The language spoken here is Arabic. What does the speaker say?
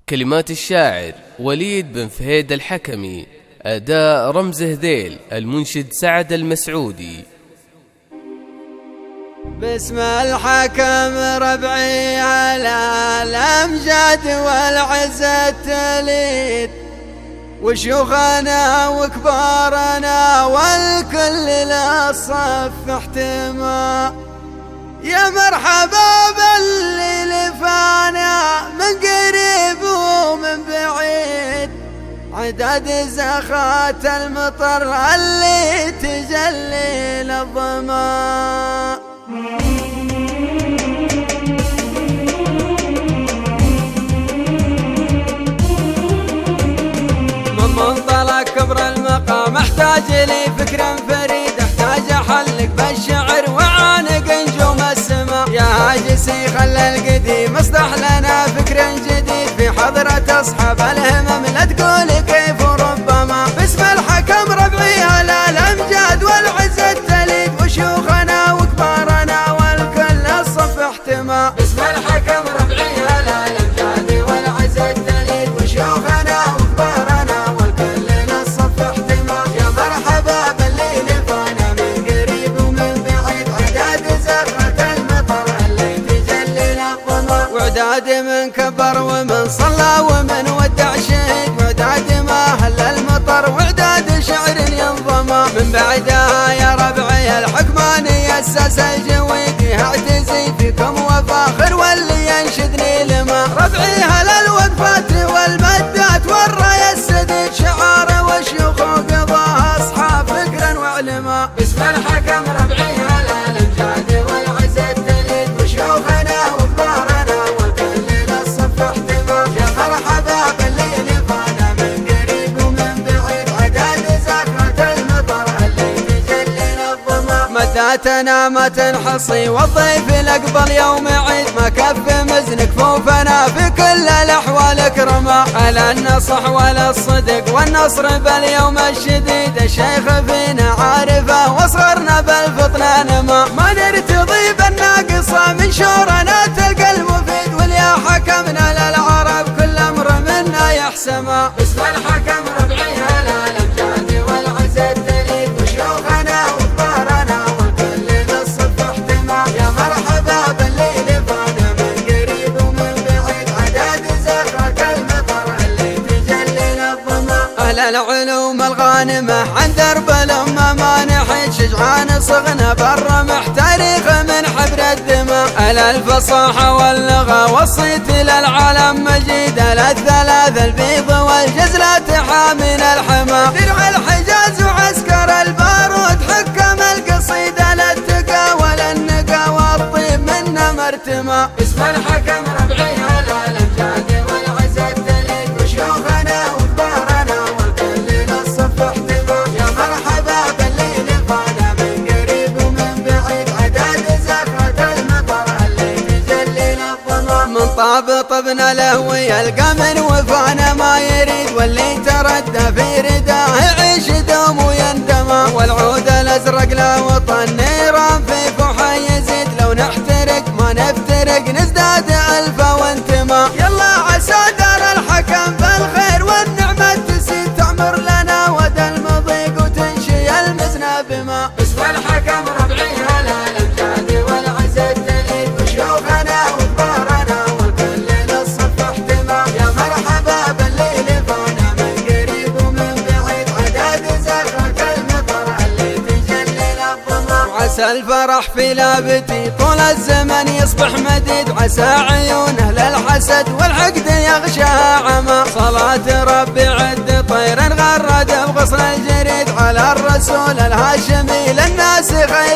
كلمات الشاعر وليد بن فهيد الحكمي، أداء رمز هذيل، المنشد سعد المسعودي. باسم الحكم ربعي على الأمجاد والعزة تليد، وشيوخنا وكبارنا والكل للصف احتمى. يا مرحبا باللي لفانا من قريب ومن بعيد، عداد زخات المطر اللي تجلي للظما. من منطلق كبر المقام احتاج لي فكر فريد، احتاج احلق بالشعر وعانق نجوم السما. يا هاجسي خلى القديم اصلح لنا فكر جديد، في حضرة اصحاب الهمم لا تقول كيف وربما. باسم الحكم ربعي على الامجاد والعزة تليد، وشيوخنا وكبارنا والكل الصف احتمى. باسم الحكم ربعي على الامجاد والعزة تليد، وشيوخنا وكبارنا والكل للصف احتمى. يا مرحبا باللي لفانا من قريب ومن بعيد، عداد زخرة المطر اللي تجلي للظما. وعداد من كبر ومن صلى ومن ودع شهيد، وعداد ما هل المطر وعداد شعر ينظما. من بعدها يا ربعي الحكماني يسس الجويد، اعتزي فيكم وفاخر واللي ينشدني لما. ربعي هل الوقفات والمدات والراي السديد، شعار والشيوخ وقضاها اصحاب فكر وعلما. باسم الحكم ربعي على الامجاد والعزة تليد، وشيوخنا وكبارنا والكل للصف احتمى. يا مرحبا باللي لفانا من قريب ومن بعيد، عداد زخرة المطر اللي تجلي للظما. مداتنا ما تنحصي والضيف الاقبل يوم عيد، ما كف مزن كفوفنا في كل الاحوال اكرما. على النصح والصدق والنصر باليوم الشديد، الشيخ فينا عارفه واصغرنا بالفطن نما. ما نرتضي بالناقصه من شورنا تلقى المفيد، واليا حكمنا للعرب كل امر منا يحسما. باسم الحكم ربعي على الامجاد والعزة تليد، وشيوخنا وكبارنا والكل للصف احتمى. يا مرحبا باللي لفانا من قريب ومن بعيد، عداد زخرة المطر اللي تجلي للظما. اهل العلوم الغانمه عن درب الامه ما نحيد، شجعان صغنا بالرمح تاريخ من حبر الدماء. اهل الفصاحه واللغه والصيت للعالم مجيد، اهل الثلاث البيض والجزلات حامين الحما. درع الحجاز وعسكر البارود حكم القصيده للتقى وللنقى والطيب منا مرتمى. باسم الحكم ربعي على الامجاد والعزة تليد، وشيوخنا وكبارنا والكل للصف احتمى. يا مرحبا باللي لفانا من قريب ومن بعيد، عداد زخرة المطر اللي تجلي للظما. من طاب طبنا له ويلقى من وفانا ما يريد، واللي تردى في رداه يعيش دوم ويندمى. والعود الازرق له وطن نيران في فوحه يزيد، لو نحترق ما نفترق نزداد الفا وانتما. يلا عسى دار الحكم بالخير والنعمه تزيد، تعمر لنا ودى المضيق وتنشي المزنه بما. باسم الحكم ربعي على الامجاد والعزة تليد، وشيوخنا وكبارنا والكل للصف احتمى. يا مرحبا باللي لفانا من قريب ومن بعيد، عداد زخرة المطر اللي تجلي للظما. عسى الفرح في لابتي طول الزمن يصبح مديد، عسى عيونه للحسد والحقد يغشاها عمى. صلاة ربي عد طير غرد بغصن الجريد، على الرسول الهاشمي للناس خير